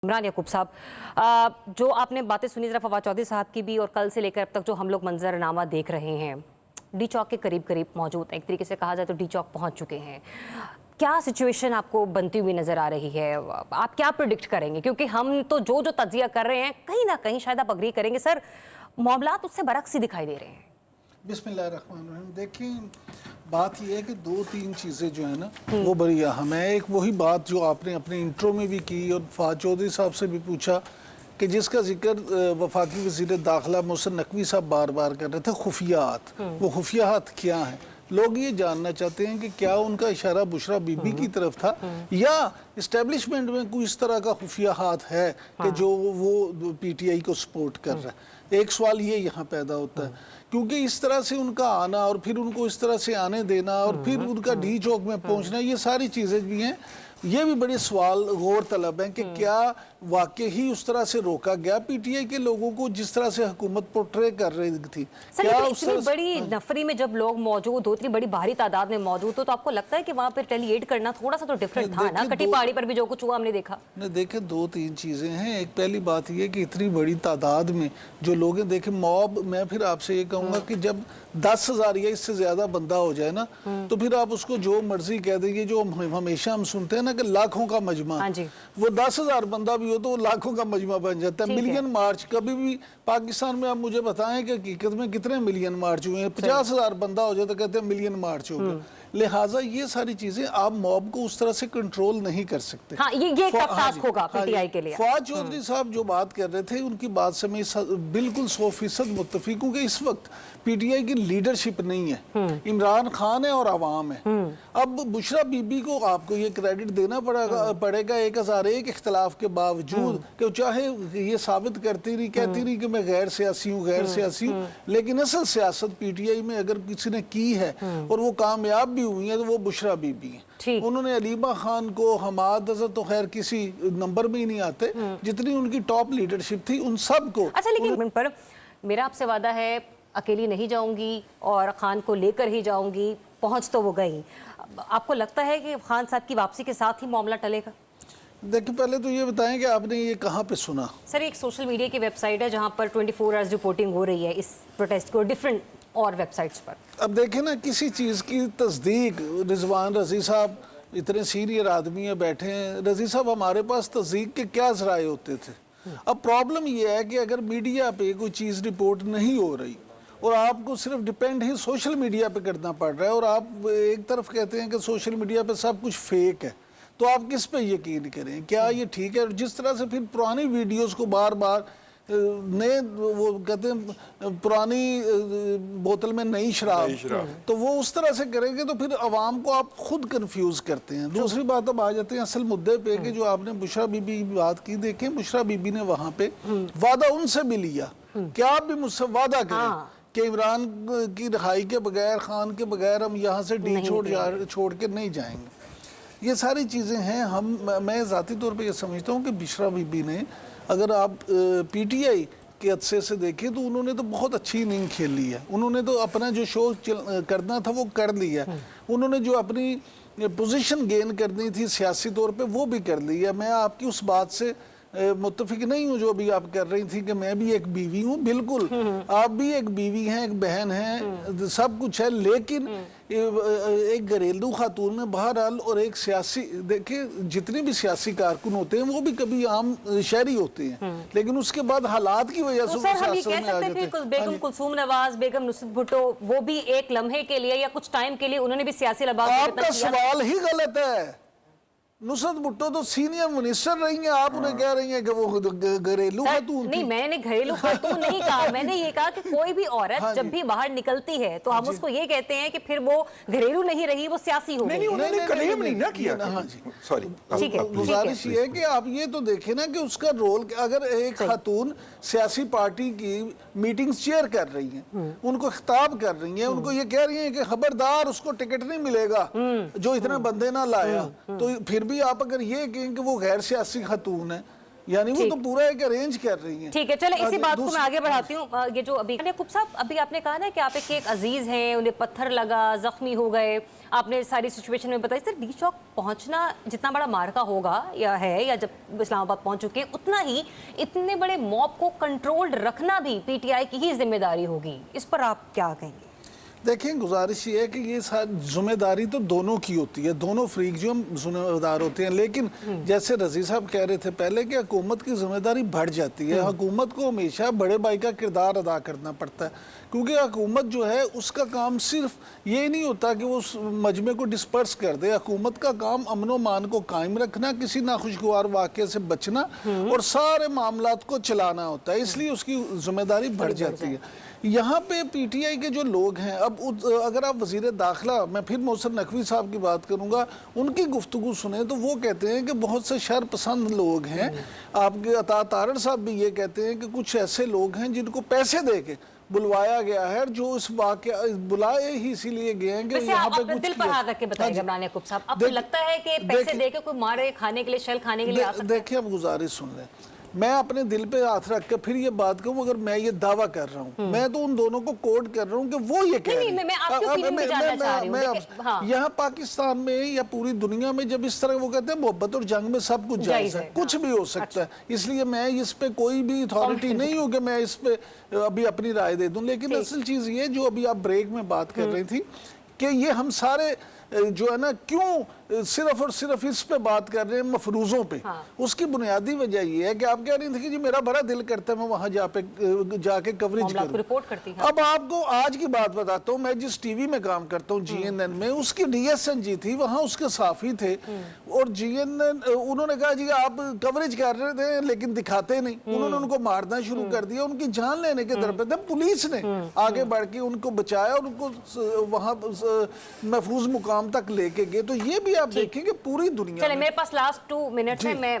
इमरान याकूब साहब, जो आपने बातें सुनी ज़रा फवाद चौधरी साहब की भी, और कल से लेकर अब तक जो हम लोग मंजरनामा देख रहे हैं, डी चौक के करीब करीब मौजूद हैं, एक तरीके से कहा जाए तो डी चौक पहुंच चुके हैं। क्या सिचुएशन आपको बनती हुई नज़र आ रही है? आप क्या प्रिडिक्ट करेंगे? क्योंकि हम तो जो जो तज्जिया कर रहे हैं, कहीं ना कहीं शायद आप अग्री करेंगे सर, मामलात उससे बरक्स ही दिखाई दे रहे हैं। बिस्मिल्लाहिर्रहमानिर्रहीम। देखिए, बात यह है कि दो तीन चीज़ें जो है ना वो बड़ी अहम है। एक वही बात जो आपने अपने इंट्रो में भी की और फवाद चौधरी साहब से भी पूछा कि जिसका जिक्र वफाकी वज़ीर दाखिला मोहसिन नकवी साहब बार बार कर रहे थे, खुफियात। वो खुफियात क्या हैं? लोग ये जानना चाहते हैं कि क्या उनका इशारा बुशरा बीबी की तरफ था या इस्टेब्लिशमेंट में कोई इस तरह का खुफिया हाथ है कि जो वो पीटीआई को सपोर्ट कर रहा है। एक सवाल ये यहाँ पैदा होता है, क्योंकि इस तरह से उनका आना और फिर उनको इस तरह से आने देना और फिर उनका डी चौक में पहुंचना, ये सारी चीज़ें भी हैं। ये भी बड़े सवाल गौर तलब हैं कि क्या वाकई ही उस तरह से रोका गया पीटीआई के लोगों को जिस तरह से हुकूमत पोर्ट्रे कर रही थी? क्या इतनी बड़ी नफरी में जब लोग मौजूद हो, इतनी बड़ी भारी तादाद में मौजूद हो, तो आपको लगता है कि वहाँ पर रिटेलिएट करना थोड़ा सा तो डिफरेंट था ना? कटी पहाड़ी पर भी जो कुछ हुआ हमने देखा। देखे, दो तीन चीज़ें हैं। एक पहली बात यह कि इतनी बड़ी तादाद में जो लोग हैं, देखे मॉब, मैं फिर आपसे ये कहूँगा कि जब 10,000 या इससे ज़्यादा बंदा हो जाए ना, तो फिर आप उसको जो मर्जी कह देंगे। जो हमेशा हम सुनते हैं ना कि लाखों का मजमा, वो 10,000 बंदा भी हो तो वो लाखों का मजमा बन जाता है। मिलियन मार्च कभी भी पाकिस्तान में आप मुझे बताएं कि हकीकत में कितने मिलियन मार्च हुए हैं? 50,000 बंदा हो जाए तो कहते हैं मिलियन मार्च हो गया। लिहाजा ये सारी चीजें आप मॉब को उस तरह से कंट्रोल नहीं कर सकते। हाँ, ये एक टफ टास्क होगा पीटीआई के लिए। फवाद चौधरी साहब जो बात कर रहे थे, उनकी बात से मैं बिल्कुल 100% मुत्तफिक हूँ कि इस वक्त पीटीआई की लीडरशिप नहीं है, इमरान खान है और आवाम है। अब बुशरा बीबी को आपको ये क्रेडिट देना पड़ेगा 1001 इख्तलाफ के बावजूद, कि चाहे ये साबित करती रही, कहती रही कि मैं गैर सियासी हूँ, गैर सियासी हूँ, लेकिन असल सियासत पीटीआई में अगर किसी ने की है और वो कामयाब भी हुई है तो वो बुशरा बीबी है। उन्होंने अलीमा खान को, हमाद अजहर तो खैर किसी नंबर में ही नहीं आते, जितनी उनकी टॉप लीडरशिप थी उन सब को। अच्छा, लेकिन पर मेरा आपसे वादा है, अकेली नहीं जाऊंगी और खान को लेकर ही जाऊंगी। पहुंच तो वो गई। आपको लगता है कि खान साहब की वापसी के साथ ही मामला टलेगा? देखिए, पहले तो ये बताएं कि आपने ये कहाँ पे सुना? सर, एक सोशल मीडिया की वेबसाइट है जहां पर 24 आवर्स रिपोर्टिंग हो रही है इस प्रोटेस्ट को, डिफरेंट और वेबसाइट्स पर। अब देखें ना, किसी चीज़ की तस्दीक, रिजवान रजी साहब इतने सीनियर आदमी है, बैठे हैं। रजी साहब, हमारे पास तस्दीक के क्या ज़राए होते थे? अब प्रॉब्लम यह है कि अगर मीडिया पे कोई चीज़ रिपोर्ट नहीं हो रही और आपको सिर्फ डिपेंड ही सोशल मीडिया पे करना पड़ रहा है, और आप एक तरफ कहते हैं कि सोशल मीडिया पे सब कुछ फेक है, तो आप किस पे यकीन करें? क्या ये ठीक है? जिस तरह से फिर पुरानी वीडियोस को बार बार नए, वो कहते हैं पुरानी बोतल में नई शराब, तो वो उस तरह से करेंगे तो फिर अवाम को आप खुद कंफ्यूज करते हैं। दूसरी बात, अब आ जाते हैं असल मुद्दे पे कि जो आपने बुशरा बीबी की बात की। देखें, बुशरा बीबी ने वहां पे वादा उनसे भी लिया कि आप भी मुझसे वादा करें कि इमरान की रिहाई के बगैर, खान के बगैर हम यहाँ से डी छोड़ के नहीं जाएंगे। ये सारी चीज़ें हैं। मैं ज़ाती तौर पे ये समझता हूँ कि बुशरा बीबी ने, अगर आप पीटीआई के अरसे से देखें तो उन्होंने तो बहुत अच्छी इनिंग खेली है। उन्होंने तो अपना जो शो करना था वो कर लिया। उन्होंने जो अपनी पोजीशन गेन करनी थी सियासी तौर पे वो भी कर ली है। मैं आपकी उस बात से मुत्तफिक नहीं हूँ जो अभी आप कर रही थी कि मैं भी एक बीवी हूँ। बिल्कुल, आप भी एक बीवी हैं, एक बहन हैं, सब कुछ है, लेकिन एक घरेलू खातून में बहरहाल, और एक सियासी, देखिए जितने भी सियासी कारकुन होते हैं वो भी कभी आम शहरी होते हैं, लेकिन उसके बाद हालात की वजह से बेगम कुलसूम नवाज, बेगम नुसरत भुट्टो, वो भी एक लम्हे के लिए या कुछ टाइम के लिए उन्होंने भी सियासी लबास। आपका सवाल ही गलत है। नुसरत भुट्टो तो सीनियर मिनिस्टर रही हैं, आप उन्हें कह रही हैं कि वो घरेलू खातून। नहीं, मैंने घरेलू खातून नहीं कहा, मैंने ये कहा कि कोई भी औरत जब भी बाहर निकलती है तो हम उसको ये कहते हैं कि फिर वो घरेलू नहीं रही, वो सियासी हो गई। उन्होंने क्लेम नहीं ना किया। सॉरी, गुजारिश ये है कि आप ये तो देखें ना कि उसका रोल, अगर एक खातून सियासी पार्टी की मीटिंग्स चेयर कर रही हैं, उनको खिताब कर रही हैं, उनको ये कह रही हैं कि खबरदार उसको टिकट नहीं मिलेगा जो इतने बंदे ना लाया, तो फिर भी आप अगर ये कहें कि वो गैर सियासी खातून है, यानी वो तो पूरा एक अरेंज कर रही हैं। ठीक है, चलो इसी बात को मैं दूसरी- आगे बढ़ाती हूँ। ये जो अभी याकूब साहब, अभी आपने कहा ना कि आप एक अजीज हैं, उन्हें पत्थर लगा, जख्मी हो गए, आपने सारी सिचुएशन में बताई। सर, डी चौक पहुंचना जितना बड़ा मार्का होगा या है, या जब इस्लामाबाद पहुंच चुके हैं, उतना ही इतने बड़े मॉब को कंट्रोल्ड रखना भी पीटीआई की ही जिम्मेदारी होगी। इस पर आप क्या कहेंगे? देखें, गुजारिश ये है कि ये सारी जिम्मेदारी तो दोनों की होती है, दोनों फ्रीक जो जिम्मेदार होते हैं। लेकिन जैसे रजी साहब कह रहे थे पहले कि हुकूमत की जिम्मेदारी बढ़ जाती है। हुकूमत को हमेशा बड़े भाई का किरदार अदा करना पड़ता है, क्योंकि हुकूमत जो है उसका काम सिर्फ ये नहीं होता कि वो उस मजमे को डिस्पर्स कर दे। हुकूमत का काम अमन व मान को कायम रखना, किसी नाखुशगवार वाक़े से बचना और सारे मामलात को चलाना होता है, इसलिए उसकी जिम्मेदारी बढ़ जाती है। यहाँ पे पीटीआई के जो लोग हैं, अब अगर आप वज़ीर दाखिला, मैं फिर मोहसिन नकवी साहब की बात करूँगा, उनकी गुफ्तगू सुने तो वो कहते हैं कि बहुत से शर पसंद लोग हैं। आपके अता तारड़ साहब भी ये कहते हैं कि कुछ ऐसे लोग हैं जिनको पैसे दे के बुलवाया गया है, जो इस वाक़या बुलाए ही इसीलिए गए हैं कि वैसे यहाँ आप पे अपने कुछ दिल पर हाथ रख के बताइए इमरान याकूब साहब, आपको लगता है कि पैसे दे के कोई मारे खाने के लिए, शल खाने के लिए आ सकता है? देखिए, अब गुजारिश सुन लें, मैं अपने दिल पे हाथ रख के फिर ये बात कहूँ, अगर मैं ये दावा कर रहा हूँ, मैं तो उन दोनों को कोट कर रहा हूँ कि वो ये कह रहे हैं। मैं आपकी ओपिनियन भी जानना चाह रही हूँ। देखिए, हाँ। यहाँ पाकिस्तान में या पूरी दुनिया में जब इस तरह वो कहते हैं मोहब्बत और जंग में सब कुछ जायज है, कुछ भी हो सकता है, इसलिए मैं इस पे कोई भी अथॉरिटी नहीं हूँ कि मैं इस पे अभी अपनी राय दे दूं। लेकिन असल चीज ये जो अभी आप ब्रेक में बात कर रही थी कि ये हम सारे जो है ना, क्यों सिर्फ और सिर्फ इस पे बात कर रहे हैं मफरूजों पे, उसकी बुनियादी वजह ये है कि आप कह रही थी कि जी मेरा बड़ा दिल करता है मैं वहां जाके कवरेज करूं, रिपोर्ट करती है। अब आपको आज की बात बताता हूँ, मैं जिस टीवी में काम करता हूँ जीएनएन में, उसकी डीएसएनजी थी, वहां उसके साफी थे, और जीएनएन उन्होंने कहा जी आप कवरेज कर रहे थे लेकिन दिखाते नहीं, उन्होंने उनको मारना शुरू कर दिया, उनकी जान लेने के दर पे थे। पुलिस ने आगे बढ़ के उनको बचाया और उनको वहां महफूज मुकाम तक लेके गए। तो ये भी आप देखेंगे पूरी दुनिया चले, में। मेरे पास लास्ट 2 मिनट्स है, मैं